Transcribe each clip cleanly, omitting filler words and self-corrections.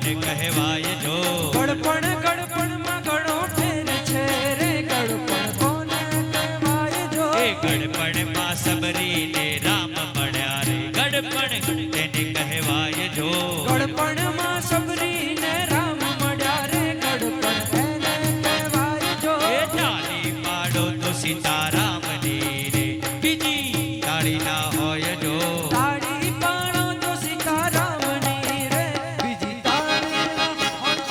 કોને કહેવાય જો ગડપણ માં ઘણો ફેર છે રે ગડપણ કોને કહેવાય જો એ ગડપણ માં સબરી ને રામ મળ્યા રે ગડપણ તેને કહેવાય જો ગડપણ માં સબરી ને રામ મળ્યા રે ગડપણ એને કહેવાય જો એ તાળી પાડો તો સીતારામની રે બીજી તાળી ના હોય જો તાળી પાડો તો સીતારામની રે બીજી તાળી ના હોય.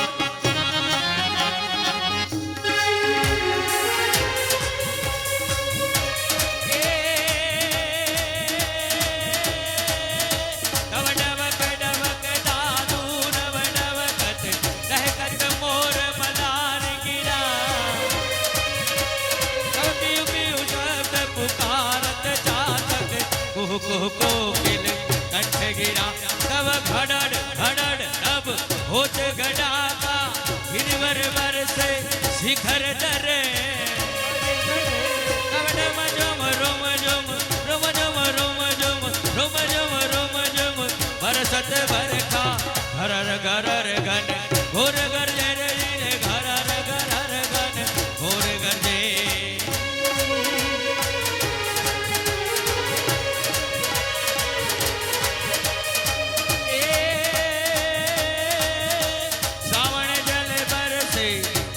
कोकिल कंठ गिरा तब घड़ड़ घड़ड़ तब होत गड़ा का गिरवर वर से शिखर दरे कवडम जम रोम जम रोम जम रोम जम रोम जम रोम जम बरसत बरखा घरर घरर घन घोर गरजे रे घरर घरर घन घोर गरजे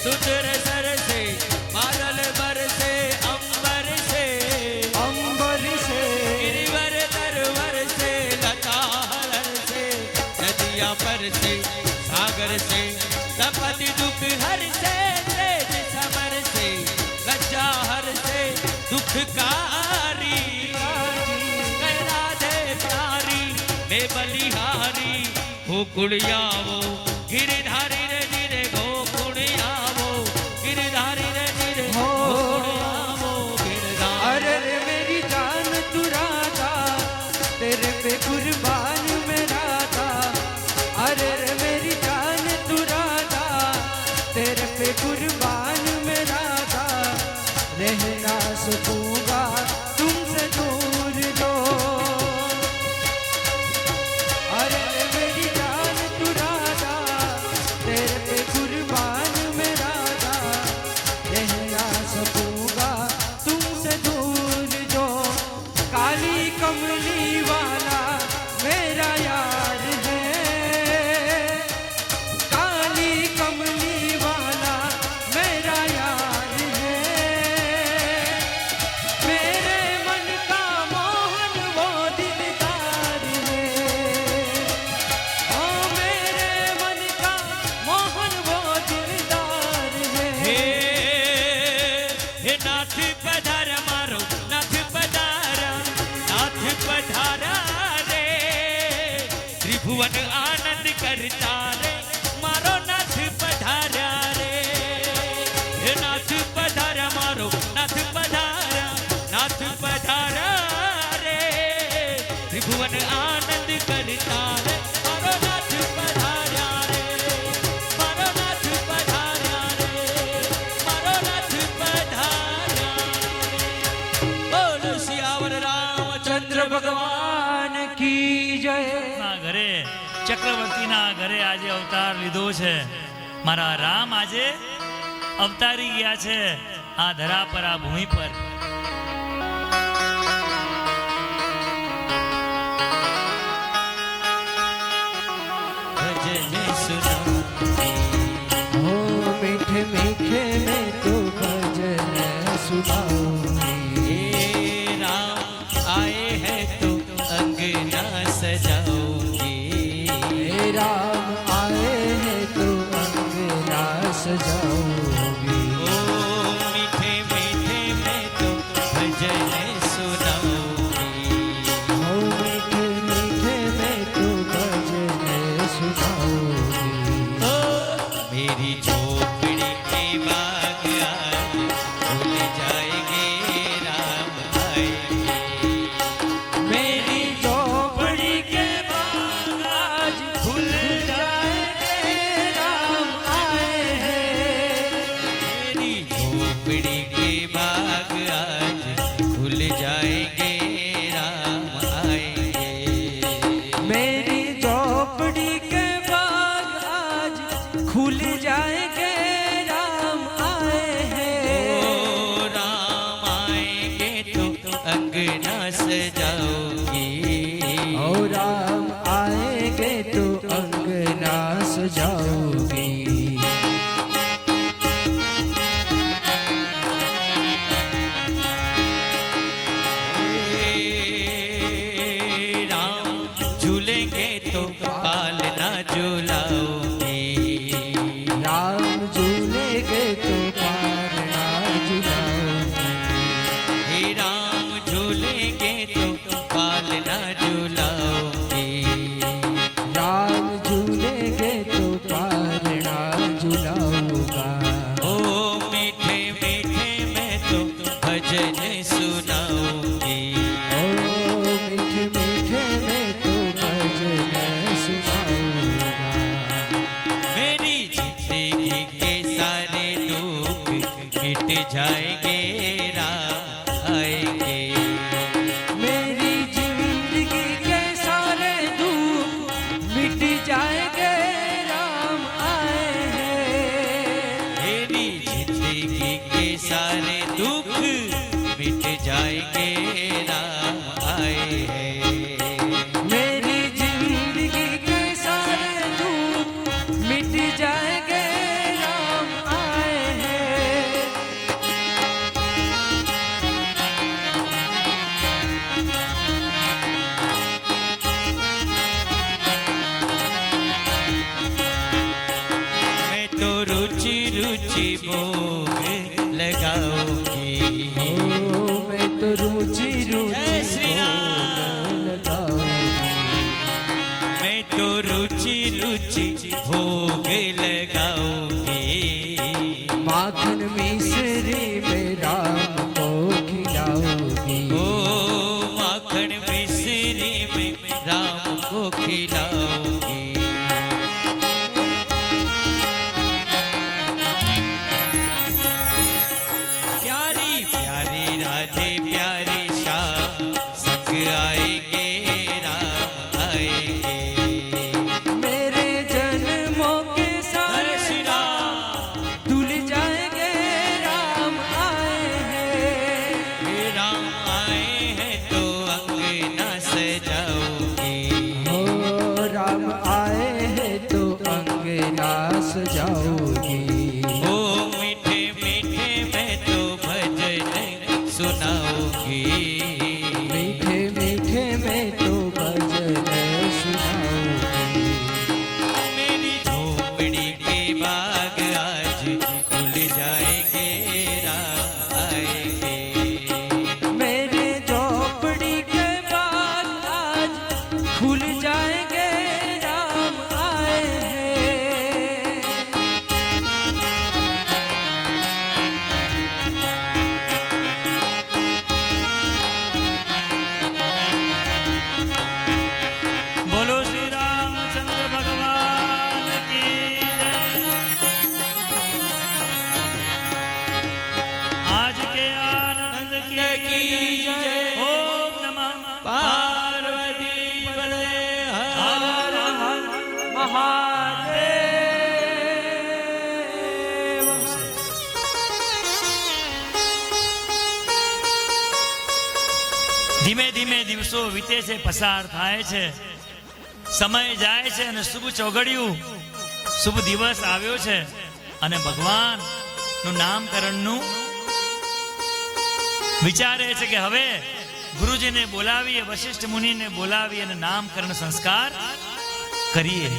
सुंदर सर से बादल बर से अंबर से गिरिवर तरवर से लता हर से नदिया पर से सागर से तपति दुख हर से तेज समर से लज्जा हर से दुखकारी राधे प्यारी मैं बलिहारी हो कुड़ियावो गिरधारी रे गिरे गोकुड़ियावो गिरधारी रे गिरे गोकुड़ियावो गिरधारी अरे रे मेरी जान तू राधा तेरे पे कुर्बान मेरा था अरे रे मेरी जान तू राधा तेरे पे कुर्बान मेरा था रहना सकूंगा तुमसे दूर दो अरे रे मेरी जान तू राधा तेरे पे कुर्बान मेरा था रहना सकूंगा तुमसे दूर जो काली कमली वाला मेरा यार है काली कमली वाला मेरा यार है मेरे मन का मोहन वो दिलदार है ओ मेरे मन का मोहन वो दिलदार है हे नाथ पधार मारो नाथ पधारा रे त्रिभुवन आनंद करता रे मारो नाथ पधारा रे हे नाथ पधारा मारो नाथ पधारा रे त्रिभुवन आनंद करता रे मारो नाथ पधारा रे मारो नाथ पधारा रे मारो नाथ पधारा बोल सियावर रामचंद्र ભગવાન કી જય ના ઘરે ચક્રવર્તીના ઘરે આજે અવતાર લીધો છે મારા રામ આજે અવતારી ગયા છે આ ધરા પર આ ભૂમિ પર भजन सुनाओ हो मीठे मीठे में तो भजन सुनाऊंगी हे राम आए हैं तो अंगना सजाऊंगी हे राम आए हैं तो अंगना सजाऊंगी ओ मीठे मीठे में तो जाओगी। राम झूलेंगे तो बाल ना झूलाओगे। राम झूलेंगे तो पार ना झुलाओगे। हे राम झूलेंगे तो बाल ना झूलाओगे। राम झूलेंगे तो पार ना झुलाऊंगा। ओ मीठे मीठे मैं तो भजन सुनाऊंगी। ओ मीठे मीठे मैं तो भजन सुनाऊंगा। मेरी जिंदगी के सारे दुख मिट जाएंगे, राम आएंगे। मेरी जिंदगी के सारे दुख मिट जाएंगे, राम आए हैं। मेरी जिंदगी के सारे दुख मिट जाएंगे, राम आए हैं। मेरी जिंदगी के सारे दुख मिट जाएंगे, राम आए हैं। मैं तो रुचि रुचि भोग लगाऊंगी। ओ मैं तो रुचि जय रुचि श्री राम। भोग लगाऊंगी। मैं तो रुचि रुचि भोग लगाऊंगी। माखन मिश्री में राम को खिलाऊंगी। ओ माखन मिश्री में राम को खिलाऊंगी। प्यारी प्यारी राधे प्यारी श्याम संग आएंगे, राम आएंगे। मेरे जन्मों के हरे सारे श्री राम। धुल जाएंगे, राम आए हैं। हे राम आए हैं तो अंगना सजाओगे। हो राम आए हैं तो अंगना सजाओगी। ओ मीठे मीठे मैं तो भजन सुनाऊंगी। मीठे मीठे मैं तो भजन सुनाऊंगी। मेरी झोपड़ी के बाग आज खुल जाएंगे, राम आएंगे। मेरे झोपड़ी के बाद आज खुल जाएंगे, राम आए हैं। बोलो श्री रामचंद्र भगवान की जय। आज के आनंद की जय। ओम नमः पार्वती पते हर हर हर महादेव। ધીમે ધીમે દિવસો વીતે છે, પસાર થાય છે, સમય જાય છે અને શુભ ચોઘડિયું શુભ દિવસ આવ્યો છે અને ભગવાનનું નામકરણનું વિચારે છે કે હવે ગુરુજીને બોલાવીએ, વશિષ્ઠ મુનિને બોલાવી અને નામકરણ સંસ્કાર કરીએ.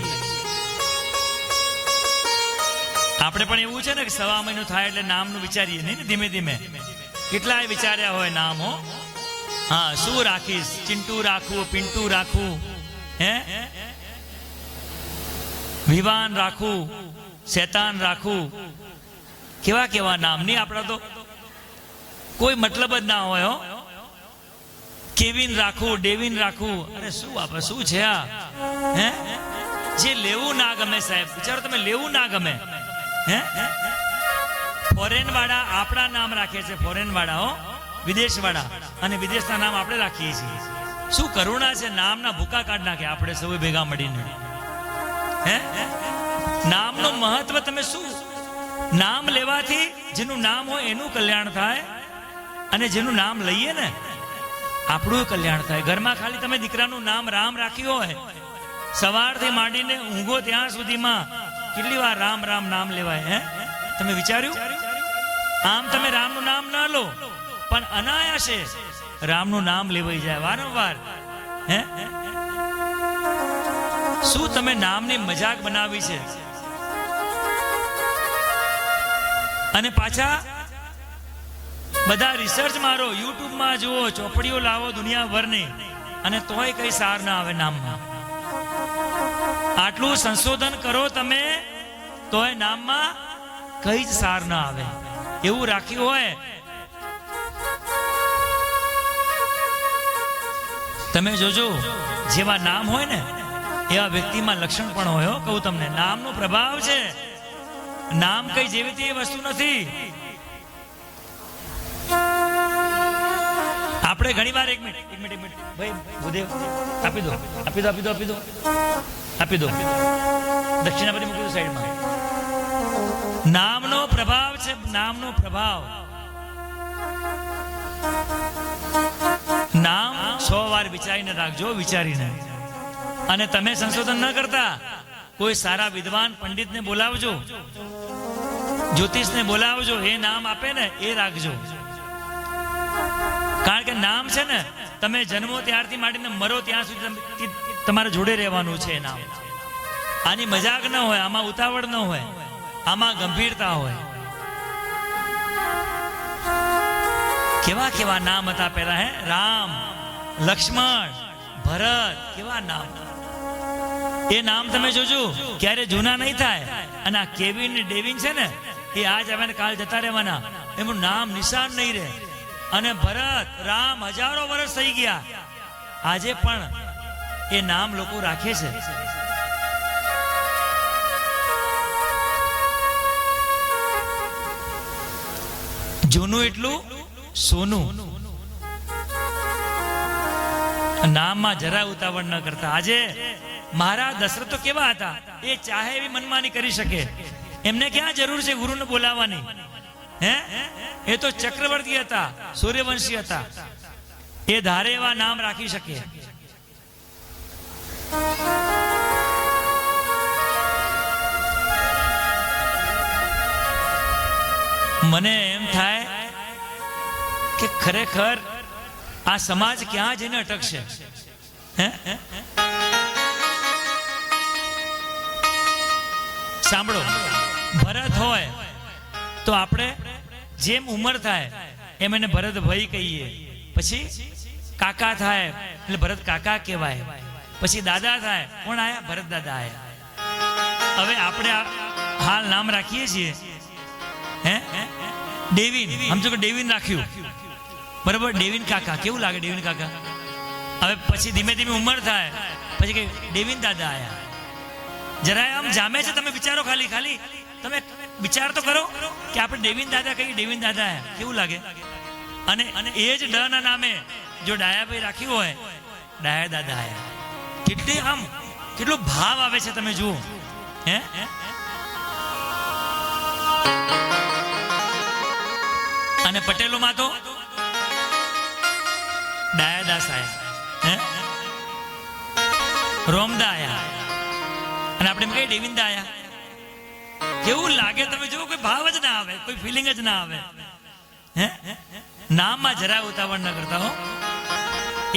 આપણે પણ એવું છે ને કે સવા મહિનો થાય એટલે નામનું વિચારીએ નહીં ને, ધીમે ધીમે કેટલાય વિચાર્યા હોય નામ. હો હા, શું રાખીશ? ચિંટુ રાખવું, પિન્ટુ રાખવું, હે વિવાન રાખવું, શેતાન રાખવું, કેવા કેવા નામ નહીં. આપણા તો કોઈ મતલબ જ ના હોય. હો કેવિન રાખવું, ડેવિન રાખવું, અરે શું આપણે શું છે આ? હે જે લેવું ના ગમે સાહેબ, વિચારો તમે, લેવું ના ગમે. હે ફોરેન વાળા આપણા નામ રાખે છે, ફોરેન વાળા, હો વિદેશ વાળા, અને વિદેશના નામ આપણે રાખીએ છીએ. શું કરુણા છે, નામના ભૂકા કાઢ નાખે આપણે સૌ ભેગા મળીને. હે નામનું મહત્વ તમે શું? નામ લેવાથી જેનું નામ હોય એનું કલ્યાણ થાય, અને જેનું નામ લઈએ ને આપણું કલ્યાણ થાય. ઘરમાં ખાલી તમે દીકરાનું નામ રામ રાખ્યું હોય, સવારથી માંડીને ઊંઘો ત્યાં સુધીમાં કેટલી વાર રામ રામ નામ લેવાય? હે, તમે વિચાર્યું? આમ તમે રામનું નામ ના લો, પણ અનાયાસે રામનું નામ લેવાઈ જાય વારંવાર. હે, શું તમે નામની મજાક બનાવી છે? અને પાછા બધા રિસર્ચ મારો, યુટ્યુબમાં જુઓ, ચોપડીઓ લાવો દુનિયાભરની, અને તોય કઈ સાર ના આવે નામમાં. આટલું સંશોધન કરો તમે, તોય નામમાં કઈ જ સાર ના આવે. એવું રાખ્યું હોય, તમે જોજો, જેવા નામ હોય ને એવા વ્યક્તિમાં લક્ષણ પણ હોય. કહું તમને, નામનો પ્રભાવ છે. નામ કઈ જેવી તેવી વસ્તુ નથી. આપણે ઘણી વાર એક મિનિટ ભાઈ ભૂદેવ આપી દો દક્ષિણાપતિ મૂકી દો સાઈડમાં. નામનો પ્રભાવ છે, નામનો પ્રભાવ. નામ 100 વાર વિચારીને રાખજો, વિચારીને. અને તમે સંશોધન ન કરતા, કોઈ સારા વિદ્વાન પંડિતને બોલાવજો, જ્યોતિષને બોલાવજો, એ નામ આપે ને એ રાખજો. કારણ કે નામ છે ને, તમે જન્મો ત્યારથી માંડીને મરો ત્યાં સુધી તમારે જોડે રહેવાનું છે. નામ આની મજાક ન હોય, આમાં ઉતાવળ ન હોય, આમાં ગંભીરતા હોય. કેવા કેવા નામ હતા પેલા, હે? રામ, લક્ષ્મણ, ભરત, કેવા નામ. એ નામ તમે જોજો, ક્યારે જૂના નહીં થાય. અને આ કેવિન ને ડેવિન છે ને, એ આજ આવે ને કાલ જતા રહેવાના, એમનું નામ નિશાન નહીં રહે. અને ભરત, રામ હજારો વર્ષ થઈ ગયા, આજે પણ એ નામ લોકો રાખે છે. જૂનું એટલું સોનું. નામમાં જરા ઉતાવળ ન કરતા. આજે મહારાજ દશરથ તો કેવા હતા, એ ચાહે એવી મનમાની કરી શકે. એમને ક્યાં જરૂર છે ગુરુને બોલાવવાની? હે, એ તો ચક્રવર્તી હતા, સૂર્યવંશી હતા. એ ધારે એવા નામ રાખી શકે. મને એમ થાય કે ખરેખર આ સમાજ ક્યાં જઈને અટકશે? હે, સાંભળો, ભરત હોય તો આપણે જેમ ઉંમર થાય એમ એને ભરત ભાઈ કહીએ. પછી કાકા થાય એટલે ભરત કાકા કહેવાય. પછી દાદા થાય, કોણ આયા? ભરત દાદા આયા. હવે આપણે હાલ નામ રાખીએ છીએ, હે, ડેવિન. સમજો કે ડેવિન રાખ્યું, બરાબર? ડેવિન કાકા, કેવું લાગે ડેવિન કાકા? હવે પછી ધીમે ધીમે ઉંમર થાય, પછી કે ડેવિન દાદા આયા. જરાય આમ જામે છે. તમે વિચારો, ખાલી તમે વિચાર તો કરો કે આપણે ડેવિન દાદા કહીએ, ડેવિન દાદા આયા, કેવું લાગે? અને એ જ ડ ના નામે જો ડાયાભાઈ રાખ્યું હોય, ડાયા દાદા આયા. કેટલી આમ કેટલો ભાવ આવે છે, તમે જુઓ. હે, અને પટેલોમાં તો ડાયાદાસ આયા, રોમદા આયા, અને આપણે કઈ ડેવિંદા આયા. કેવું લાગે? તમે જુઓ, કોઈ ભાવ જ ના આવે, કોઈ ફિલિંગ જ ના આવે. હે, નામમાં જરા ઉતાવળ ન કરતા હો.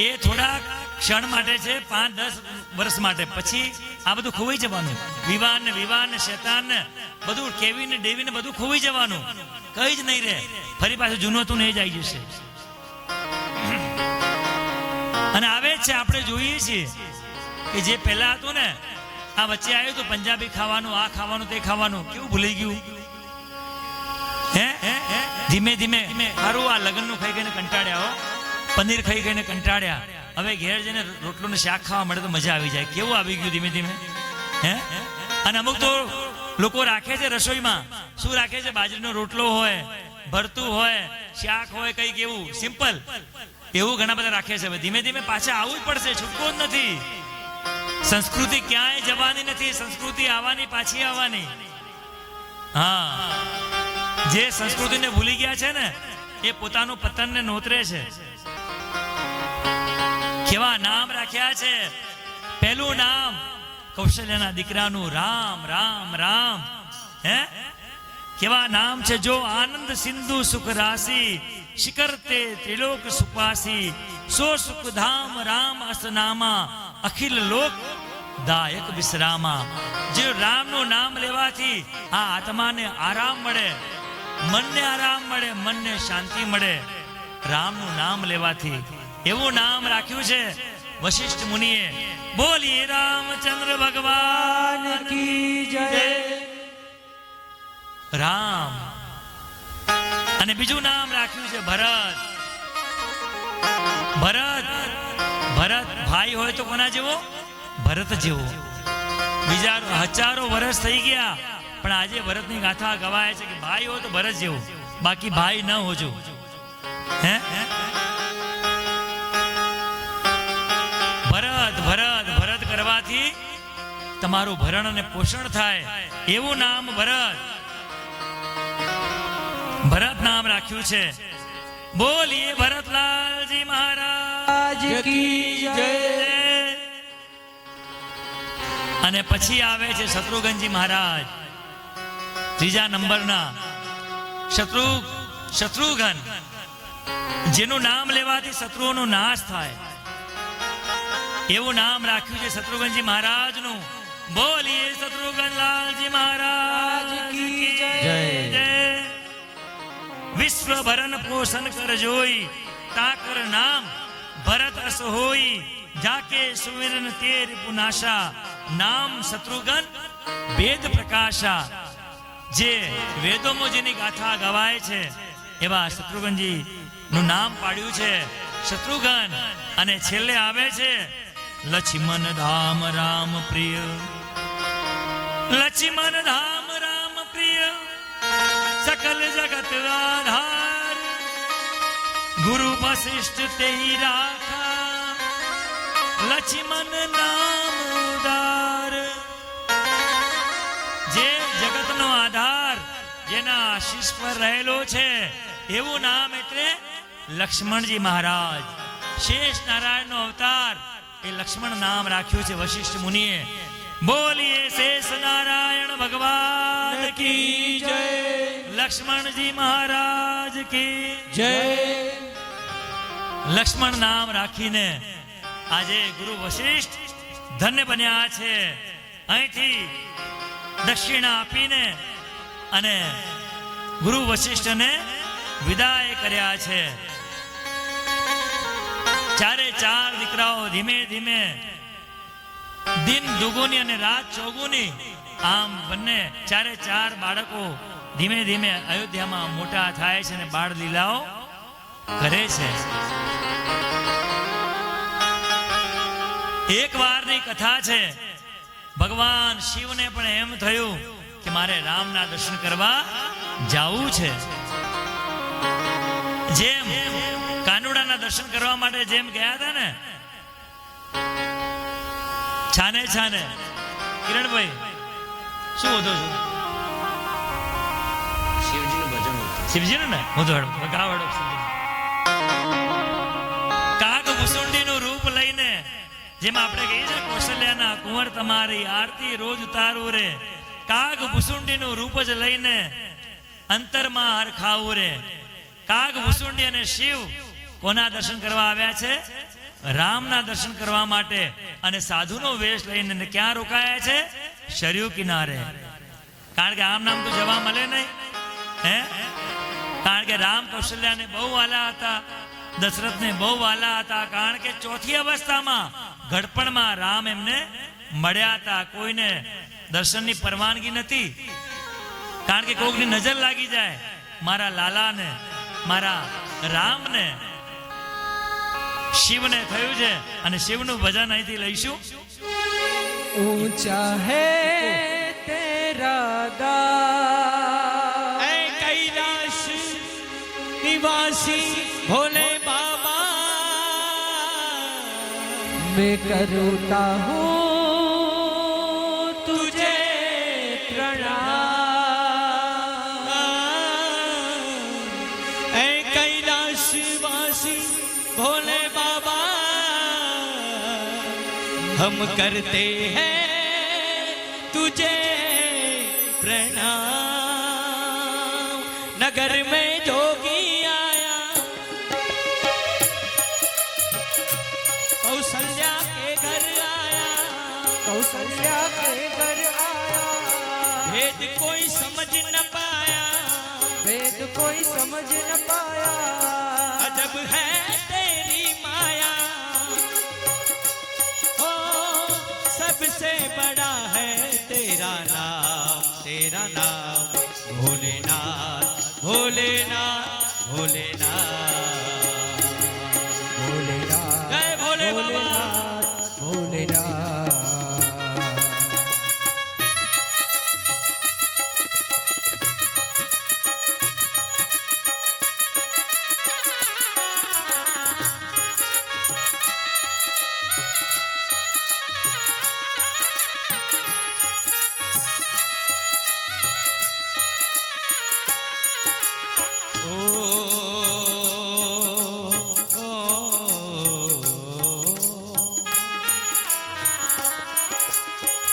એ થોડા ક્ષણ માટે છે, 5-10 વર્ષ માટે. પછી આ બધું ખોવાઈ જવાનું. વિવાન ને શેતાન ને બધું, કેવિન ને ડેવિન ને બધું ખોવાઈ જવાનું. કઈ જ નહીં રહે. ફરી પાછું જૂનું હતું ને એ જ આવી જશે. અને આવે જ છે, આપણે જોઈએ છીએ કે જે પહેલા હતું ને, આ વચ્ચે આવ્યું તો પંજાબી ખાવાનું, આ ખાવાનું, તે ખાવાનું, કેવું ભૂલી ગયું? હે, ધીમે ધીમે સારું આ લગ્નનું ખાઈ ગઈને કંટાળ્યા હો, પનીર ખાઈ ગઈને કંટાળ્યા. હવે ઘેર જઈને રોટલો ને શાક ખાવા મળે તો મજા આવી જાય. કેવું આવી ગયું ધીમે ધીમે? હે, અને અમુક તો લોકો રાખે છે રસોઈમાં, શું રાખે છે? બાજરીનો રોટલો હોય, ભરતું હોય, શાક હોય, કઈક એવું સિમ્પલ, એવું ઘણા બધા રાખે છે. ધીમે ધીમે પાછા આવવું જ પડશે, છૂટકો જ નથી. સંસ્કૃતિ ક્યાંય જવાની નથી, સંસ્કૃતિ આવવાની, પાછી આવવાની. હા, જે સંસ્કૃતિને ભૂલી ગયા છે ને, એ પોતાનું પતનને નોતરે છે. કેવા નામ રાખ્યા છે. પહેલું નામ કૌશલ્યના દીકરાનું રામ રામ રામ. હે કેવા નામ છે. જો આનંદ સિંધુ સુખ રાશી, શિખર તે ત્રિલોક સુપાસી, સો સુખ ધામ રામ અસનામા, અખિલ લોક દાયક વિશ્રામા. જે રામનું નામ લેવાથી આ આત્માને આરામ મળે, મનને આરામ મળે, મનને શાંતિ મળે. રામનું નામ લેવાથી એવું નામ રાખ્યું છે વશિષ્ઠ મુનિએ. બોલીએ રામચંદ્ર ભગવાન કી જય. રામ. અને બીજું નામ રાખ્યું છે ભરત. ભરત ભરત ભાઈ હોય તો કોના જેવો? ભરત જેવો. બીજા હજારો વર્ષ થઈ ગયા પણ આજે ભરતની ગાથા ગવાય છે કે ભાઈ હોય તો ભરત જેવો, બાકી ભાઈ ન હોજો. હે ભરત ભરત ભરત કરવાથી તમારું ભરણ અને પોષણ થાય એવું નામ ભરત. ભરત નામ રાખ્યું છે. બોલીએ ભરતલાલજી મહારાજ કી જય. અને પછી આવે છે શત્રુઘ્નજી મહારાજ, ત્રીજા નંબરના. શત્રુઘ્ન, જેનું નામ લેવાથી શત્રુઓનો નાશ થાય એવું નામ રાખ્યું છે શત્રુઘ્નજી મહારાજનું. બોલીએ શત્રુઘ્નલાલજી મહારાજ કી જય. વિશ્વ ભરણ પોષણ કર જોઈ, તાકર નામ ભરત અસ હોઈ, જાકે સુવિરન તેર પુનાશા, નામ શત્રુઘ્ન વેદ પ્રકાશા. જે વેદોમાં જેની ગાથા ગવાય છે એવા શત્રુઘ્નજી નું નામ પાડ્યું છે શત્રુઘ્ન. અને છેલ્લે આવે છે લક્ષ્મણ ધામ રામ પ્રિય. લક્ષ્મણ ધામ રામ પ્રિય, सकल जगत आधार, गुरु वशिष्ठ ते राखा, लक्ष्मण नाम उदार. જે જગતનો આધાર, જેના આશીષ પર રહેલો છે એવું નામ એટલે લક્ષ્મણજી મહારાજ. શેષ નારાયણનો અવતાર એ લક્ષ્મણ નામ રાખ્યું છે વશિષ્ઠ મુનિએ. બોલીએ શેષ નારાયણ ભગવાન કી જય. લક્ષ્મણજી મહારાજ કી જય. લક્ષ્મણ નામ રાખીને આજે ગુરુ વશિષ્ઠ ધન્ય બન્યા છે. અહીંથી દક્ષિણા આપીને અને ગુરુ વશિષ્ઠને વિદાય કર્યા છે. ચારે ચાર દીકરાઓ ધીમે ધીમે દિન દુગુની અને રાત ચોગુની, આમ બંને ચારે ચાર બાળકો ધીમે ધીમે અયોધ્યામાં મોટા થાય છે અને બાળ લીલાઓ કરે છે. એક વારની કથા છે. ભગવાન શિવને પણ એમ થયું કે મારે રામના દર્શન કરવા જાવું છે. જેમ કાનુડાના દર્શન કરવા માટે જેમ ગયા હતા ને છાને છાને. કિરણભાઈ શું હોતો છું? શિવજીનું ને હું તો ગાવડો. કાગ ભૂસુંડીનું રૂપ લઈને, જેમ આપણે કહીએ છીએ કૌશલ્યાના કુંવર તમારી આરતી રોજ ઉતારું રે, કાગ ભૂસુંડીનું રૂપ જ લઈને અંતરમાં હરખાવું રે. કાગ ભૂસુંડી અને શિવ કોના દર્શન કરવા આવ્યા છે? રામના દર્શન કરવા માટે. અને સાધુનો વેશ લઈને ક્યાં રોકાયા છે? સરયુ કિનારે. કારણ કે આમ નામ તો જવા મળે નહીં. હે કારણ કે રામ કૌશલ્યાને બહુ વાલા હતા, દશરથને બહુ વાલા હતા. કારણ કે ચોથી અવસ્થામાં ઘડપણમાં રામ એમને મળ્યા હતા. કોઈને દર્શનની પરવાનગી નથી. કારણ કે કોઈની નજર લાગી જાય મારા લાલાને, મારા રામને. શિવને થયું છે અને શિવનું ભજન અહીંથી લઈશું. ऊंचा है तेरा दार, ऐ कैलाश निवासी भोले बाबा, मैं करता हूँ तुझे प्रणाम. ऐ कैलाश वासी भोले बाबा, हम करते हैं तुझे प्रणाम। नगर में जोगी आया, कौशल्या के घर आया, कौशल्या के घर आया, भेद कोई समझ न पाया, वेद कोई समझ न पाया, अजब है तेरी माया। ओ सबसे बड़ा है तेरा नाम, तेरा नाम भोलेनाथ, भोलेनाथ, भोलेनाथ। भोलेनाथ जय भोले बाबा। भोलेनाथ।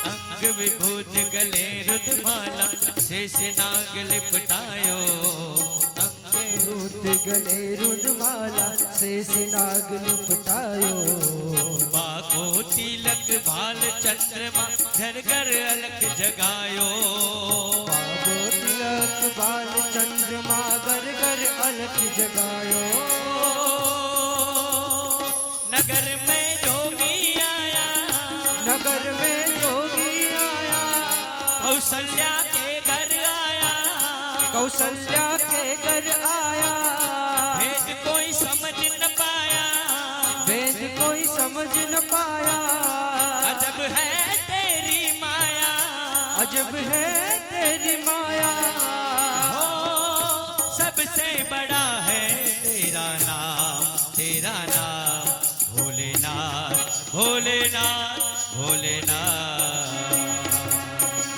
अंग विभूत गले रुद्रमाला, शेष नाग लिपटायो। अंग रुद्र गले रुद्रमाला, शेष नाग लिपटायो। बाको तिलक भाल चंद्रमा, घर घर अलख जगायो। बाबो तिलक बाल चंद्रमा, घर घर अलख जगायो। नगर में जोगी आया, नगर में जोगी आया, कौशल्या के घर आया, कौशल्या के घर आया, भेद कोई समझ न पाया, वेद कोई समझ न पाया, अजब है तेरी माया। अजब है तेरी माया। हो सबसे बड़ा है तेरा नाम, तेरा नाम भोलेनाथ, भोलेनाथ, भोलेनाथ।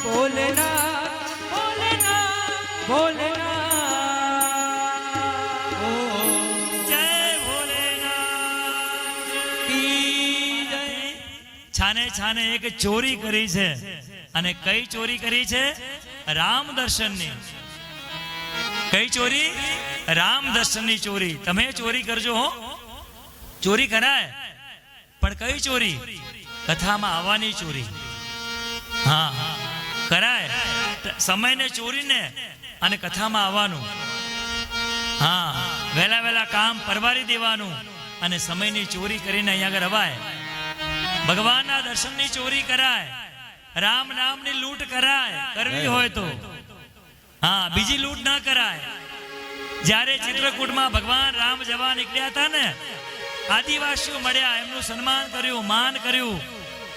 भोलेनाथ भोलेनाथ भोलेनाथ। ओ જય ભોલેનાથ કી જય. છાને છાને એક ચોરી કરી છે, અને કઈ ચોરી કરી છે? રામ દર્શનની. કઈ ચોરી? રામ દર્શનની ચોરી. તમે ચોરી કરજો હો, ચોરી કરાય, પણ કઈ ચોરી? કથામાં આવવાની ચોરી. હા કરાય, સમયને ચોરીને અને કથામાં આવવાનું. હા વહેલા વહેલા કામ પરવારી દેવાનું અને સમયની ચોરી કરીને અહીંયા આગળ અવાય. ભગવાનના દર્શનની ચોરી કરાય, રામ નામની લૂંટ કરાય, કરવી હોય તો. હા બીજી લૂંટ ના કરાય. જ્યારે ચિત્રકૂટમાં ભગવાન રામ જવા નીકળ્યા હતા ને, આદિવાસીઓ મળ્યા, એમનું સન્માન કર્યું, માન કર્યું,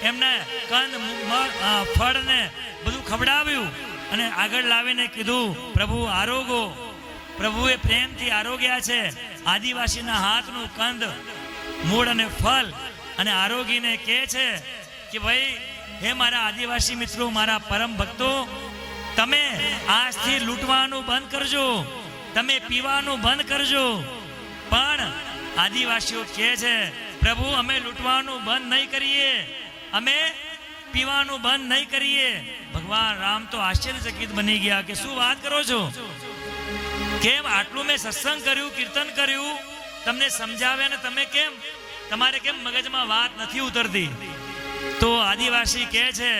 એમને કંદ ફળ ને બધું ખવડાવ્યું અને આગળ લાવીને કીધું પ્રભુ આરોગો. પ્રભુએ પ્રેમથી આરોગ્યા છે આદિવાસીના હાથનું કંદ, મૂળ અને ફળ, અને આરોગીને કહે છે કે ભાઈ હે મારા આદિવાસી મિત્રો, મારા પરમ ભક્તો, તમે આજથી લૂંટવાનું બંધ કરજો, તમે પીવાનું બંધ કરજો. પણ આદિવાસીઓ કહે છે પ્રભુ અમે લૂંટવાનું બંધ નહીં કરીએ, અમે પીવાનું બંધ નહીં કરીએ. ભગવાન રામ તો આશ્ચર્યચકિત બની ગયા કે શું વાત કરો છો? કેમ આટલું મેં સત્સંગ કર્યું, કીર્તન કર્યું, તમને સમજાવે ને તમે કેમ, તમારે કેમ મગજમાં વાત નથી ઉતરતી? તો આદિવાસી કહે છે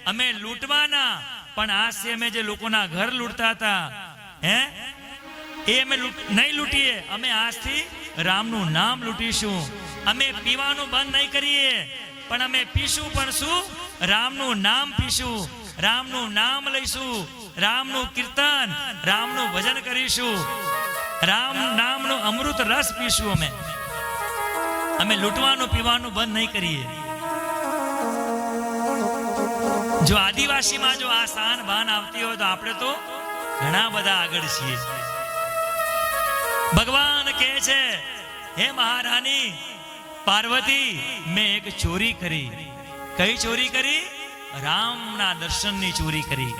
અમે લૂંટવાના, પણ આજથી અમે જે લોકોના ઘર લૂંટતા હતા હે એ અમે નહીં લૂંટીએ, અમે આજથી રામનું નામ લૂંટીશું. અમે પીવાનું બંધ નહીં કરીએ, પણ અમે પીશું પણ શું? રામનું નામ પીશું, રામનું નામ લઈશું, રામનું કીર્તન, રામનું ભજન કરીશું, રામ નામનો અમૃત રસ પીશું. અમે લૂંટવાનું પીવાનું બંધ નહીં કરીએ. જો આદિવાસીમાં જો આ શાન ભાન આવતી હોય તો આપણે તો ઘણા બધા આગળ છીએ. ભગવાન કહે છે હે મહારાણી પાર્વતી, મેં એક ચોરી કરી. કઈ ચોરી કરી? રામના દર્શનની ચોરી કરી.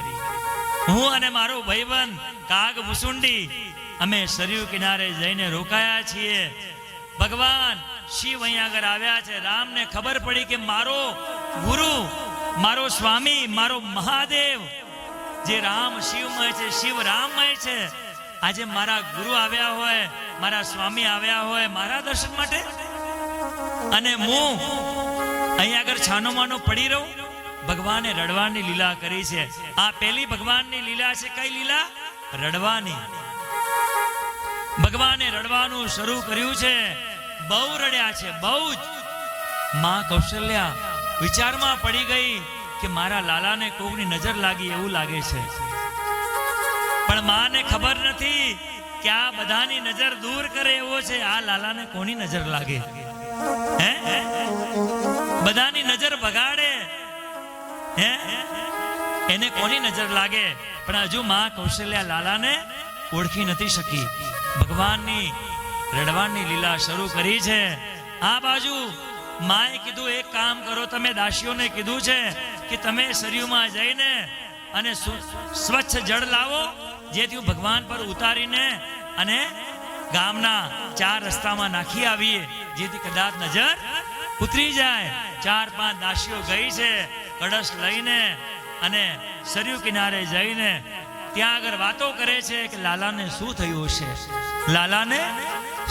હું અને મારો ભાઈબંધ કાગ ભુસુંડી અમે સરયુ કિનારે જઈને રોકાયા છીએ. ભગવાન શિવ અહીંયા આગળ આવ્યા છે. રામને ખબર પડી કે મારો ગુરુ મારો સ્વામી, મારો મહાદેવ જે રામ શિવમય છે, શિવ રામમય છે, આજે મારા ગુરુ આવ્યા હોય, મારા સ્વામી આવ્યા હોય મારા દર્શન માટે, અને હું અહીંયા આગળ છાનો માનો પડી રહું? ભગવાને રડવાની લીલા કરી છે. આ પહેલી ભગવાનની લીલા છે. કઈ લીલા? રડવાની. ભગવાને રડવાનું શરૂ કર્યું છે. બહુ રડ્યા છે, બહુ જ. માં કૌશલ્યા વિચારમાં પડી ગઈ કે મારા લાલાને કોકની નજર લાગી એવું લાગે છે. પણ માને ખબર નથી કે આ બધાની નજર દૂર કરે એવો છે. આ લાલાને કોની નજર લાગે? હે? બધાની નજર બગાડે, હે? એને કોની નજર લાગે? પણ હજુ માં કૌશલ્યા લાલાને ઓળખી નથી શકી. ભગવાનની રડવાની લીલા શરૂ કરી છે. આ બાજુ માએ કીધું એક કામ કરો, તમે દાસીઓને કીધું છે કે તમે સરયુમાં જઈને અને સ્વચ્છ જળ લાવો, જેથી ભગવાન પર ઉતારીને અને ગામના 4 રસ્તામાં નાખી આવીએ, જેથી કદાચ નજર ઉતરી જાય. 4-5 દાસીઓ ગઈ છે કળશ લઈને, અને સરયુ કિનારે જઈને ત્યાં આગળ વાતો કરે છે કે લાલાને શું થયું હશે, લાલાને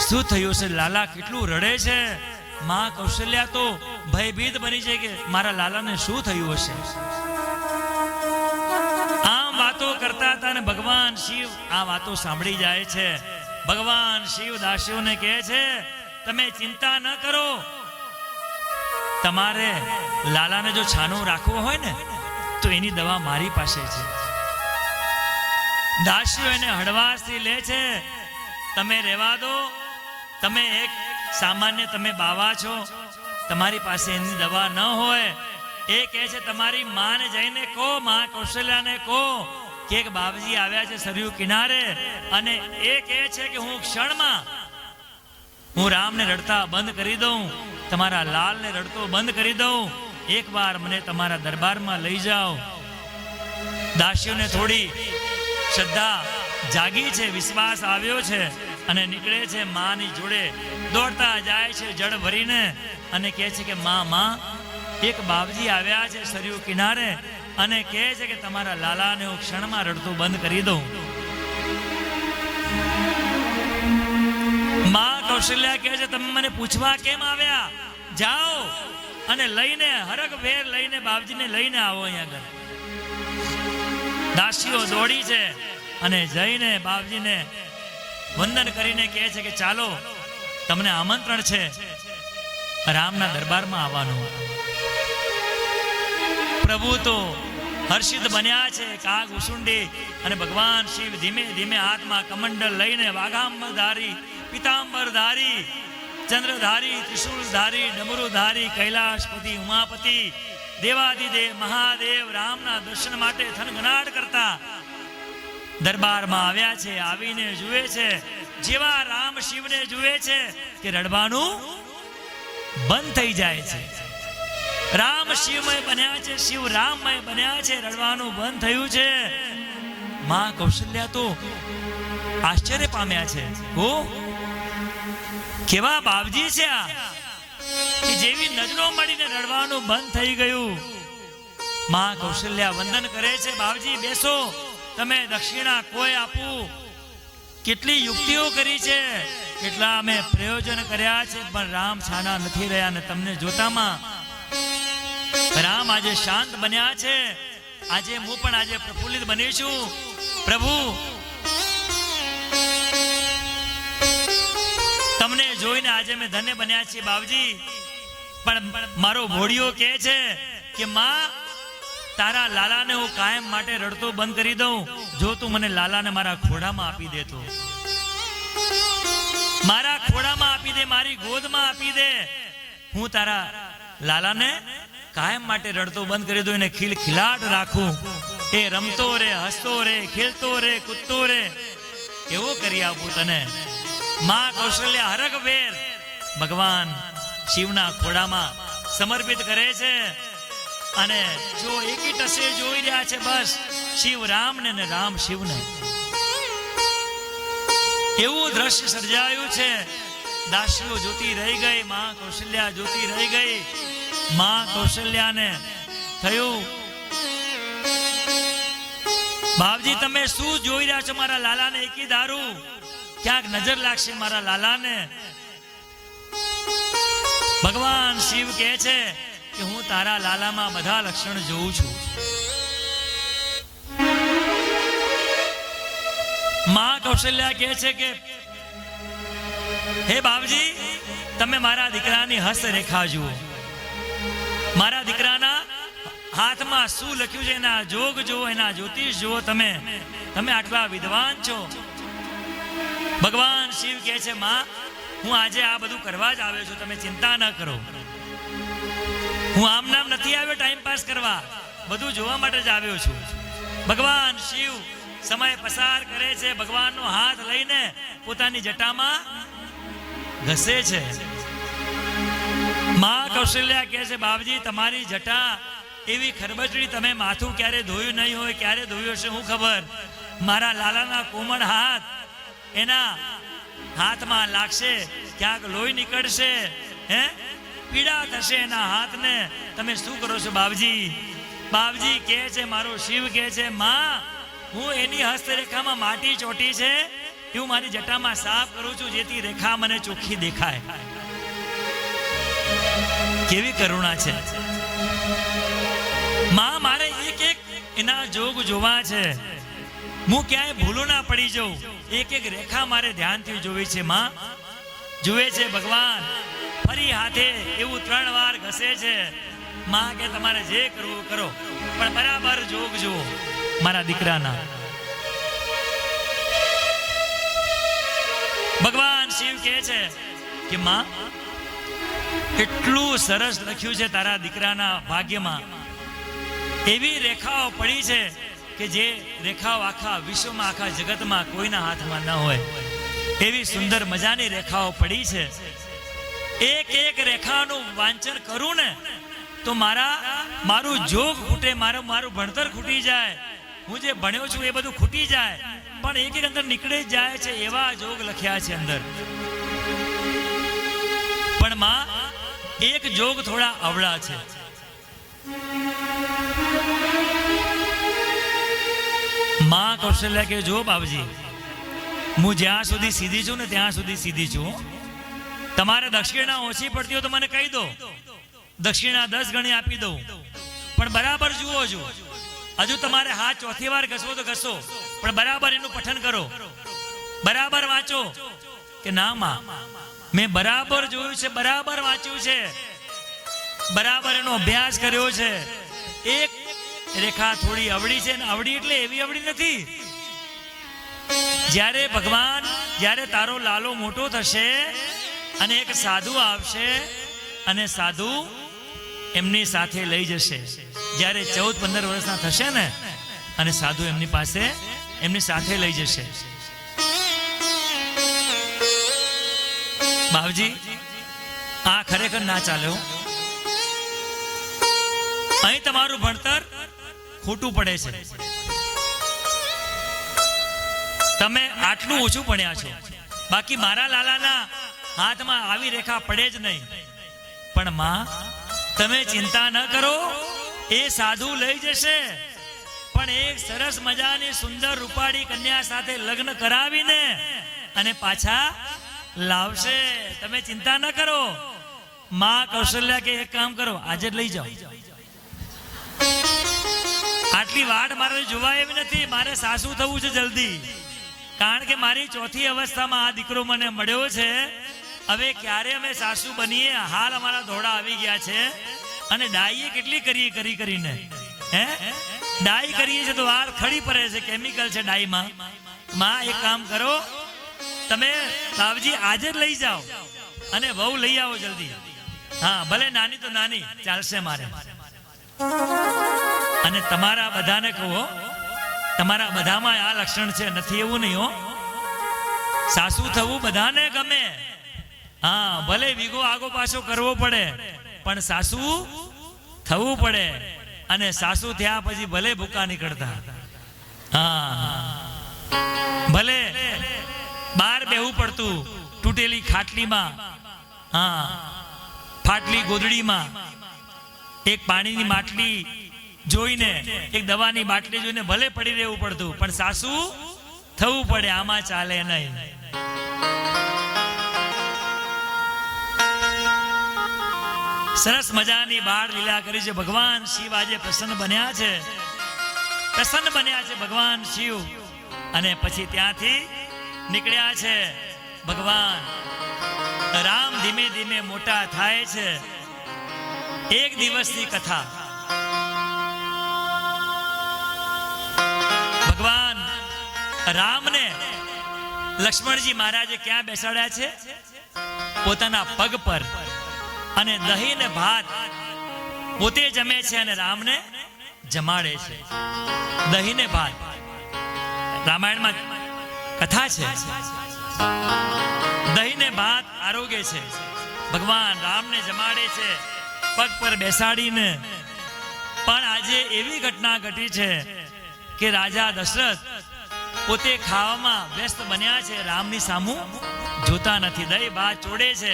શું થયું હશે, લાલા કેટલું રડે છે. માં કૌશલ્યા તો ભયભીત બની છે કે મારા લાલાને શું થયું હશે. આમ વાતો કરતા હતા અને ભગવાન શિવ આ વાતો સાંભળી જાય છે. ભગવાન શિવ દાસીઓને કહે છે તમે ચિંતા ન કરો, તમારે લાલાને જો છાનું રાખવો હોય ને તો એની દવા મારી પાસે છે. દાસીઓ એને હળવાશથી લે છે. તમે રહેવા દો, તમે એક સામાન્ય તમે બાવા છો, તમારી પાસે એની દવા ન હોય. એ કહે છે તમારી માને જઈને કહો, માં કૌશલ્યાને કહો કે એક બાબજી આવ્યા છે સરયુ કિનારે, અને એ કહે છે કે હું ક્ષણમાં હું રામને રડતા બંધ કરી દઉં, તમારા લાલને રડતો બંધ કરી દઉં. એકવાર મને તમારા દરબારમાં લઈ જાઓ. દાસીઓને થોડી શ્રદ્ધા જાગી છે, વિશ્વાસ આવ્યો છે, અને નીકળે છે માની જોડે. દોડતા જાય છે જળ ભરીને, અને કહે છે કે માં એક બાપજી આવ્યા છે સરયુ કિનારે, અને કહે છે કે તમારા લાલાને હું ક્ષણમાં રડતું બંધ કરી દઉં. માં કૌશલ્યા કહે છે તમે મને પૂછવા કેમ આવ્યા? જાઓ અને લઈને હરખ વેર લઈને બાપજીને લઈને આવો અહીંયા આગળ. દાસીઓ દોડી છે અને જઈને બાપજીને વંદન કરીને કહે છે કે ચાલો તમને આમંત્રણ છે રામના દરબારમાં આવવાનું. પ્રભુ તો હર્ષિત બન્યા છે. કાગ ઉસુંડી અને ભગવાન શિવ ધીમે ધીમે હાથમાં કમંડલ લઈને વાઘાંબરધારી, પિતાંબરધારી, ચંદ્રધારી, ત્રિશુલધારી, ડમરુધારી, કૈલાશપતિ, ઉમાપતિ, દેવાદિદેવ મહાદેવ રામના દર્શન માટે થનગનાટ કરતા દરબારમાં આવ્યા છે. આવીને જુએ છે, જેવા રામ શિવને જુએ છે કે રડવાનું બંધ થઈ જાય છે. રામ શિવમય બન્યા છે, શિવ રામમય બન્યા છે, રડવાનું બંધ થયું છે. માં કૌશલ્યા તો આશ્ચર્ય પામ્યા છે. ઓ કેવા બાપજી છે આ, કે જેવી નજરો મળીને રડવાનું બંધ થઈ ગયું. માં કૌશલ્યા વંદન કરે છે, બાપજી બેસો, તમે દક્ષિણા કોઈ આપું. કેટલી યુક્તિઓ કરી છે, કેટલા અમે પ્રયોજન કર્યા છે, પણ રામ છાના નથી રહ્યા. અને તમને જોતામાં રામ આજે શાંત બન્યા છે. આજે હું પણ આજે પ્રફુલ્લિત બની છું. પ્રભુ તમને જોઈને આજે મેં ધન્ય બન્યા છીએ બાપજી. પણ મારો ભોળિયો કહે છે કે માં તારા લાલાને હું કાયમ માટે રડતો બંધ કરી દઉં, જો તું મને લાલાને મારા ખોડામાં આપી દે તો. મારા ખોડામાં આપી દે, મારી ગોદમાં આપી દે, હું તારા લાલાને કાયમ માટે રડતો બંધ કરી દઉં, એને ખિલખિલાટ રાખું. એ રમતો રે, હસતો રે, ખેલતો રે, કૂદતો રે, એવો કરી આપું તને. માં કૌશલ્યા હરખ વેર ભગવાન શિવના ખોડામાં સમર્પિત કરે છે. અને જો એકી ટસે જોઈ રહ્યા છે બસ શિવ રામને ને રામ શિવને. એવું દ્રશ્ય સર્જાયું છે. દાસીઓ જોતી રહી ગઈ, માં કૌશલ્યા જોતી રહી ગઈ. માં કૌશલ્યાને થયું? બાપજી તમે શું જોઈ રહ્યા છો મારા લાલાને? એકી દારૂ ક્યાંક નજર લાગશે મારા લાલાને. ભગવાન શિવ કહે છે કે હું તારા લાલામાં બધા લક્ષણ જોઉં છું. માં કૌશલ્યા કહે છે કે હે બાપજી તમે મારા દીકરાની હસ્તરેખા જુઓ, મારા દીકરાના હાથમાં શું લખ્યું છે એના જોગ જુઓ, એના જ્યોતિષ જુઓ. તમે આટલા વિદ્વાન છો. ભગવાન શિવ કહે છે માં હું આજે આ બધું કરવા જ આવ્યો છું, તમે ચિંતા ન કરો. હું આમ નામ નથી આવ્યો ટાઈમ પાસ કરવા, બધું જોવા માટે જ આવ્યો છું. ભગવાન શિવ સમય પસાર કરે છે, ભગવાનનો હાથ લઈને પોતાની જટામાં ઘસે છે. માં કૌશલ્યા કહે છે બાપજી તમારી જટા એવી ખરબચડી, તમે માથું ક્યારે ધોયું નહીં હોય, ક્યારે ધોયું હશે હું ખબર. મારા લાલાના કોમળ હાથ એના હાથમાં લાગશે, ક્યાંક લોહી નીકળશે, હે પીડા થશે એના હાથને. તમે શું કરો છો બાપજી? બાપજી કહે છે મારો શિવ કહે છે માં હું એની હસ્તરેખામાં માટી ચોટી છે એવું મારી જટામાં સાફ કરું છું, જેથી રેખા મને ચોખ્ખી દેખાય. કેવી કરુણા છે માં! મારે એક એક એના જોગ જોવા છે, હું ક્યાંય ભૂલો ના પડી જાઉં. એક એક રેખા મારે ધ્યાનથી જોવી છે. માં જુએ છે ભગવાન, ફરી હાથે એવું 3 વાર ઘસે છે. માં કે તમારે જે કરવું કરો, પણ બરાબર જોગ જુઓ મારા દીકરાના. ભગવાન શિવ કહે છે કે માં એટલું સરસ લખ્યું છે તારા દીકરાના ભાગ્યમાં, એવી રેખાઓ પડી છે કે જે રેખાઓ આખા વિશ્વમાં, આખા જગતમાં કોઈના હાથમાં ન હોય એવી સુંદર મજાની રેખાઓ પડી છે. એક એક રેખાનું વાંચન કરું ને તો મારું જોગ ખૂટે, મારું ભણતર ખૂટી જાય. હું જે ભણ્યો છું એ બધું ખૂટી જાય, પણ એક એક અંદર નીકળી જાય છે એવા જોગ લખ્યા છે અંદર. પણ માં એક જોગ થોડા અવળા છે. માં કૌશલ્યા કે જો બાપજી હું જ્યાં સુધી સીધી છું ને ત્યાં સુધી સીધી છું. તમારે દક્ષિણા ઓછી પડતી હોય તો મને કહી દો, દક્ષિણા 10 ગણી આપી દઉં, પણ બરાબર જુઓ છો. હજુ તમારે હાથ ચોથી વાર ઘસવો તો ઘસો, પણ બરાબર એનું પઠન કરો, બરાબર વાંચો. કે ના માં મેં બરાબર જોયું છે, બરાબર વાંચ્યું છે, બરાબર એનો અભ્યાસ કર્યો છે. એક રેખા થોડી અવળી છે, ને અવળી એટલે એવી અવળી નથી. જ્યારે તારો લાલો મોટો થશે અને એક સાધુ આવશે અને સાધુ એમની સાથે લઈ જશે. જ્યારે 14-15 વર્ષના થશે ને અને સાધુ એમની પાસે એમની સાથે લઈ જશે. બાપજી આ ખરેખર ના ચાલ્યો. અહીં તમારું ભણતર ખોટું પડે છે. તમે આટલું ઓછું ભણ્યા છો, બાકી મારા લાલાના હાથમાં આવી રેખા પડે જ નહીં. પણ માં તમે ચિંતા ન કરો, એ સાધુ લઈ જશે, પણ એક સરસ મજાની સુંદર રૂપાળી કન્યા સાથે લગ્ન કરાવીને અને પાછા લાવશે. તમે ચિંતા ન કરો. માં કૌશલ્યા કે એક કામ કરો, આજે જ લઈ જાઓ. આટલી વાટ મારે જોવાય એવી નથી, મારે સાસુ થવું છે જલ્દી. કારણ કે મારી ચોથી અવસ્થામાં આ દીકરો મને મળ્યો છે. હવે ક્યારે અમે સાસુ બનીએ, હાલ અમારા ધોળા આવી ગયા છે. અને ડાઈએ કેટલી કરી કરીને ડાઈ કરીએ છે તો વાર ખડી પડે છે, કેમિકલ છે ડાઈમાં. માં એક કામ કરો, તમે બાપજી આજે જ લઈ જાઓ અને વહુ લઈ આવો જલ્દી. હા ભલે નાની તો નાની ચાલશે મારે. અને તમારા બધાને કહો, તમારા બધામાં આ લક્ષણ છે, નથી એવું નહીં હો. સાસુ થવું બધાને ગમે. હા ભલે વીગો આગો પાછો કરવો પડે, પણ સાસુ થવું પડે. અને સાસુ થયા પછી ભલે ભૂકા નીકળતા, હા ભલે બહાર બેહવું પડતું, તૂટેલી ખાટલીમાં, હા ફાટલી ગોદડીમાં, એક પાણીની માટલી જોઈને એક દવાની બાટલી જોઈને ભલે પડી રહેવું પડતું, પણ સાસુ થવું પડે, આમાં ચાલે નહીં. સરસ મજાની બાળ લીલા કરી છે. ભગવાન શિવ આજે પ્રસન્ન બન્યા છે, પ્રસન્ન બન્યા છે ભગવાન શિવ. અને પછી ત્યાંથી નીકળ્યા છે ભગવાન રામ. ધીમે ધીમે મોટા થાય છે. એક દિવસની કથા. ભગવાન રામને લક્ષ્મણજી મહારાજે ક્યાં બેસાડ્યા છે? પોતાના પગ પર. અને દહીં ને ભાત પોતે જમે છે અને રામને જમાડે છે. દહીં ને ભાત રામાયણમાં કથા છે. દહીં ને ભાત આરોગ્ય છે. ભગવાન રામને જમાડે છે પગ પર બેસાડીને. પણ આજે એવી ઘટના ઘટી છે કે રાજા દશરથ પોતે ખાવામાં વ્યસ્ત બન્યા છે, રામની સામું જોતા નથી. દહીં ભાત ચોડે છે,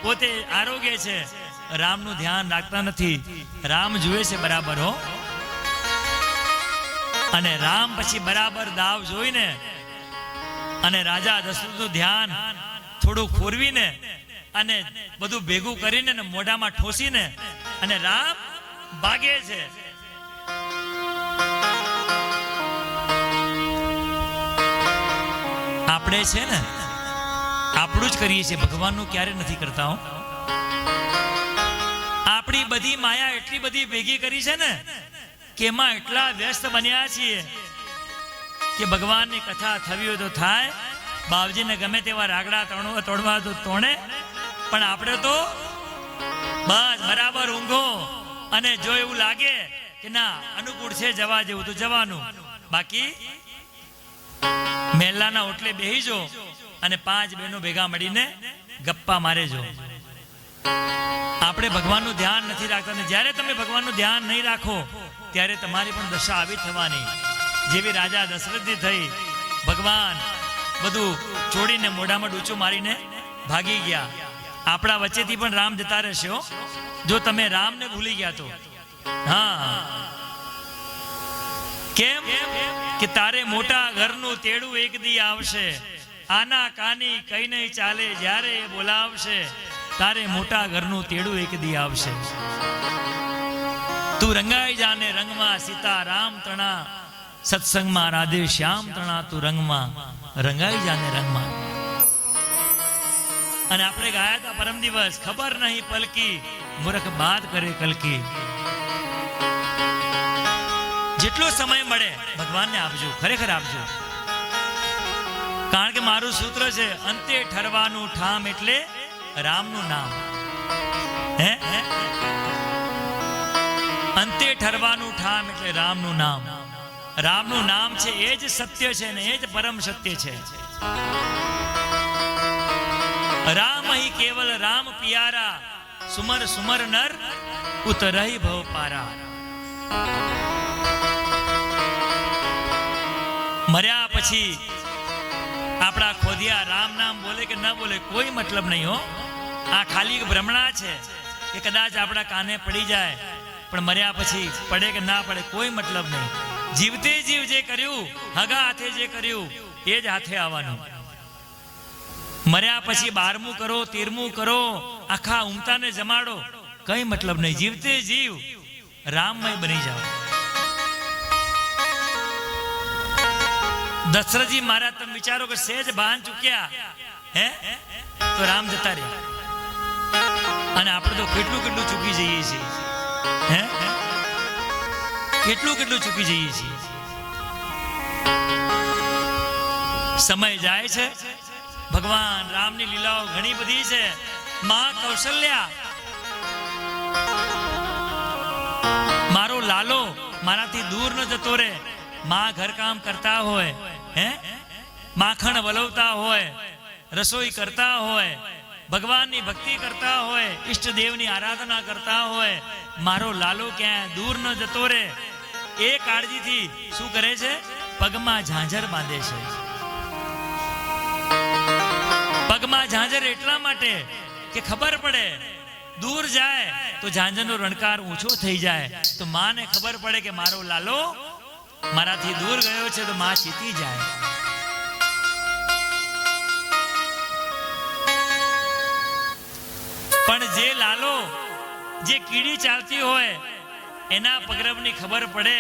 પોતે આરોગ્ય છે, રામનું ધ્યાન રાખતા નથી. રામ જુએ છે બરાબર હો. અને રામ પછી બરાબર દાવ જોઈને અને રાજા દશરથનું ધ્યાન થોડું ખોરવીને અને બધું ભેગું કરીને મોઢામાં ઠોસીને અને રામ ભાગે છે. આપણે છે ને આપણું જ કરીએ છીએ, ભગવાનનું ક્યારે નથી કરતા હો. આપણી બધી માયા એટલી બધી ભેગી કરી છે ને કે એમાં એટલા વ્યસ્ત બન્યા છીએ કે ભગવાનની કથા થવી હોય તો થાય, બાવજીને ગમે તેવા રાગડા તોડવા તો તોડે, પણ આપણે તો બસ બરાબર ઊંઘો. અને જો એવું લાગે કે ના અનુકૂળ છે જવા જેવું તો જવાનું, બાકી મહેલાના ઓટલે બેહીજો અને 5 બહેનો ભેગા મળીને ગપ્પા મારેજો. આપણે ભગવાનનું ધ્યાન નથી રાખતા. ને જ્યારે તમે ભગવાનનું ધ્યાન નહીં રાખો ત્યારે તમારી પણ દશા આવી થવાની, જેવી રાજા દશરથની થઈ. ભગવાન બધું છોડીને મોઢામાં ડૂચો મારીને ભાગી ગયા. આપણા વચ્ચેથી પણ રામ જતા રહેશે હો, જો તમે રામને ભૂલી ગયા તો. હા, કેમ કે તારે મોટા ઘરનું તેડું એક દી આવશે, આના કાની કઈ નહીં ચાલે, જ્યારે એ બોલાવશે તારે મોટા ઘરનું તેડું એક દી આવશે. તું રંગાઈ જાને રંગમાં સીતારામ તણા, સત્સંગમાં રાધે શ્યામ તણા, તું રંગમાં રંગાઈ જાને રંગમાં. અને આપણે ગાયા હતા પરમ દિવસ, ખબર નહીં પલકી મૂર્ખ બાત કરે કલકી. જેટલો સમય મળે ભગવાનને આપજો, ખરેખર આપજો. કારણ કે મારું સૂત્ર છે, અંતે ઠરવાનું ઠામ એટલે રામનું નામ. હે અંતે ઠરવાનું ઠામ એટલે રામનું નામ. રામનું નામ છે એ જ સત્ય છે ને એ જ પરમ સત્ય છે. રામ હી કેવલ રામ પિયારા, સુમર સુમર નર ઉતરહી ભવ પારા. મર્યા પછી આપણા ખોદિયા રામ નામ બોલે કે ન બોલે કોઈ મતલબ નહીં હો. આ ખાલી ભ્રમણા છે કે કદાચ આપણા કાને પડી જાય, પણ મર્યા પછી પડે કે ના પડે કોઈ મતલબ નહીં. જીવતે જીવ જે કર્યું, હગા હાથે જે કર્યું એ જ હાથે આવવાનું. મર્યા પછી 12મું કરો, 13મું કરો, આખા ઉમતાને જમાડો, કઈ મતલબ નહીં. જીવતે જીવ રામમય બની જાઓ. દશરથજી મહારાજ તમે વિચારો કે સહેજ ભાન ચૂક્યા હે તો રામ જતા રહ્યા. અને આપણે તો કેટલું કેટલું ચૂકી જઈએ છીએ, હે કેટલું કેટલું ચૂકી જઈએ છીએ. સમય જાય છે. ભગવાન રામની લીલાઓ ઘણી બધી છે. માં કૌશલ્યા, મારો લાલો મારાથી દૂર ન જતો રહે. માં ઘરકામ કરતા હોય, હે માખણ વલવતા હોય, રસોઈ કરતા હોય, ભગવાનની ભક્તિ કરતા હોય, ઈષ્ટદેવની આરાધના કરતા હોય, મારો લાલો ક્યાં દૂર ન જતો રહે એ કાળજીથી શું કરે છે? પગમાં ઝાંઝર બાંધે છે. પગમાં ઝાંઝર એટલા માટે કે ખબર પડે દૂર જાય તો ઝાંઝરનો રણકાર ઊંચો થઈ જાય તો માને ખબર પડે કે મારો લાલો મારાથી દૂર ગયો છે, તો માં ચીતી જાય. પણ જે લાલો જે કીડી ચાલતી હોય એના પગરવની ખબર પડે,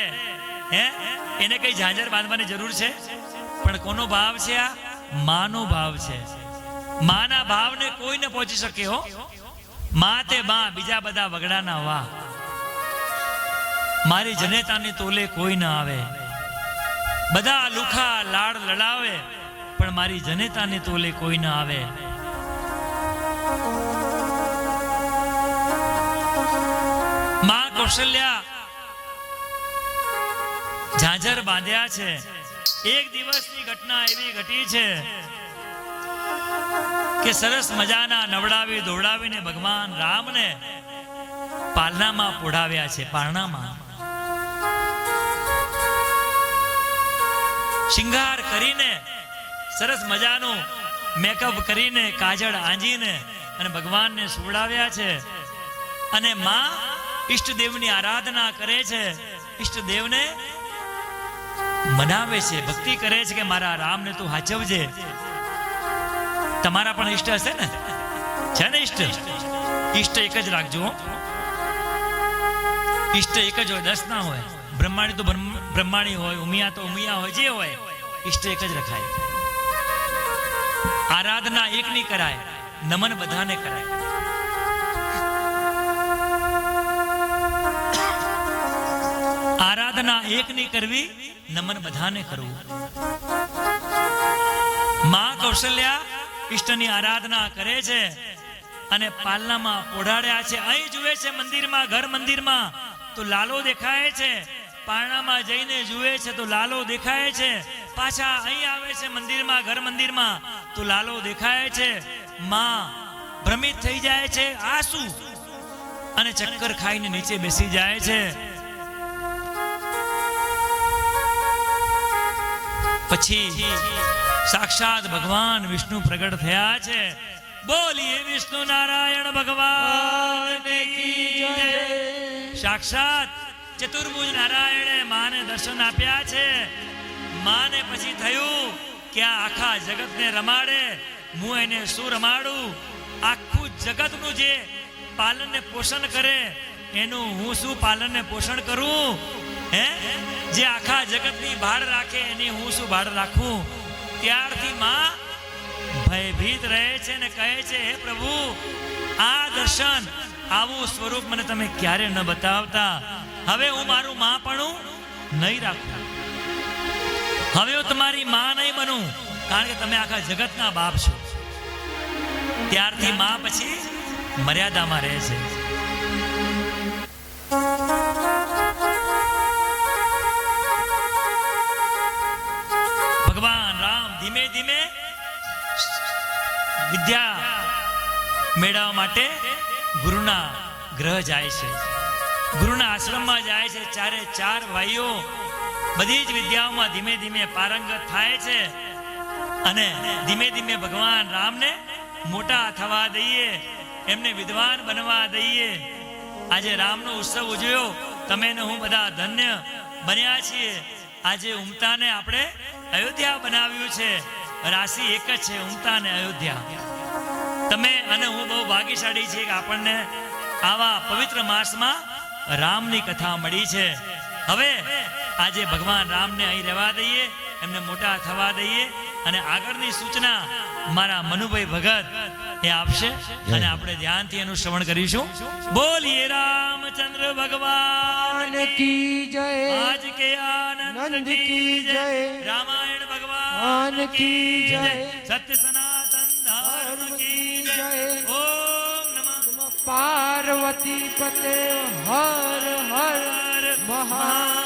એને કઈ ઝાંઝર બાંધવાની જરૂર છે? પણ કોનો ભાવ છે? આ માનો ભાવ છે. માના ભાવને કોઈ ન પહોંચી શકે. હો મા તે મા, બીજા બધા વગડાના વા. મારી જનેતાની તોલે કોઈ ન આવે. બધા લુખા લાડ લડાવે પણ મારી જનેતાની તોલે કોઈ ન આવે. માં કૌશલ્યા ઝાંઝર બાંધ્યા છે. એક દિવસની ઘટના એવી ઘટી છે કે સરસ મજાના નવડાવી દોડાવીને ભગવાન રામને પાલનામાં પોઢાવ્યા છે. પારણામાં શિંગાર કરીને સરસ મજાનું મેકઅપ કરીને કાજળ આંજીને અને ભગવાનને સુવડાવ્યા છે. અને માં ઈષ્ટદેવની આરાધના કરે છે, ઈષ્ટદેવને મનાવે છે, ભક્તિ કરે છે કે મારા રામને તું હાચવજે. તમારા પણ ઈષ્ટ હશે ને? છે ને ઈષ્ટ? ઈષ્ટ એક જ રાખજો. ઈષ્ટ એક જ હોય, 10 ના હોય. બ્રહ્માણી તો બ્રહ્માણી હોય, ઉમિયા તો ઉમિયા હોય, જે હોય ઈષ્ટ એક જ રખાય. આરાધના એકની કરાય, નમન બધાને કરાય. આરાધના એકની કરવી, નમન બધાને કરવું. માં કૌશલ્યા ઈષ્ટની આરાધના કરે છે અને પાલનામાં ઓઢાડ્યા છે. અહીં જુએ છે મંદિરમાં, ઘર મંદિરમાં તો લાલો દેખાય છે. પારણામાં જઈને જુએ છે તો લાલો દેખાય છે. પાછા અહીં આવે છે મંદિરમાં, ઘર મંદિરમાં તો લાલો દેખાય છે. માં ભ્રમિત થઈ જાય છે. આ શું? અને ચક્કર ખાઈને નીચે બેસી જાય છે. પછી સાક્ષાત ભગવાન વિષ્ણુ પ્રગટ થયા છે. બોલીએ વિષ્ણુ નારાયણ ભગવાન કી જય. સાક્ષાત ચતુર્ભુજ નારાયણે માને દર્શન આપ્યા છે. માને પછી થયું કે આ આખા જગતને રમાડે, હું એને શું રમાડું? આખું જગતનું જે પાલન ને પોષણ કરે એનું હું શું પાલન ને પોષણ કરું? જે આખા જગતની ભાડ રાખે એની હું શું ભાડ રાખું? ત્યારથી માં ભયભીત રહે છે ને કહે છે, હે પ્રભુ, આ દર્શન, આવું સ્વરૂપ મને તમે ક્યારે ન બતાવતા. હવે હું મારું માં પણ નહીં રાખું. હવે હું તમારી માં નહીં બનું, કારણ કે તમે આખા જગતના બાપ છો. ત્યારથી માં પછી મર્યાદામાં રહે છે. ભગવાન રામ ધીમે ધીમે વિદ્યા મેળવવા માટે ગુરુના ગ્રહ જાય છે, ગુરુના આશ્રમમાં જાય છે. ચારે ચાર ભાઈઓ બધી જ વિદ્યાઓમાં ધીમે ધીમે પારંગત થાય છે અને ધીમે ધીમે ભગવાન રામને મોટા થવા દઈએ, એમને વિદ્વાન બનવા દઈએ. આજે રામનો ઉત્સવ ઉજવ્યો, તમે ને હું બધા ધન્ય બન્યા છીએ. આજે ઉમતાને આપણે અયોધ્યા બનાવ્યું છે. રાશિ એક જ છે, ઉમતા ને અયોધ્યા. તમે અને હું બહુ ભાગ્યશાળી છીએ કે આપણને આવા પવિત્ર માસમાં રામની કથા મળી છે. હવે આજે ભગવાન રામને અહીં રહેવા દઈએ, એમને મોટા થવા દઈએ અને આગળની સૂચના મારા મનુભાઈ ભગત એ આપશે અને આપણે ધ્યાનથી એનું શ્રવણ કરીશું. બોલીએ રામચંદ્ર ભગવાન કી જય. આજ કે આનંદ કી જય. રામાયણ ભગવાન કી જય. સત્ય સનાતન ધર્મ કી જય. ઓમ નમઃ પાર્વતી પતે હર હર મહા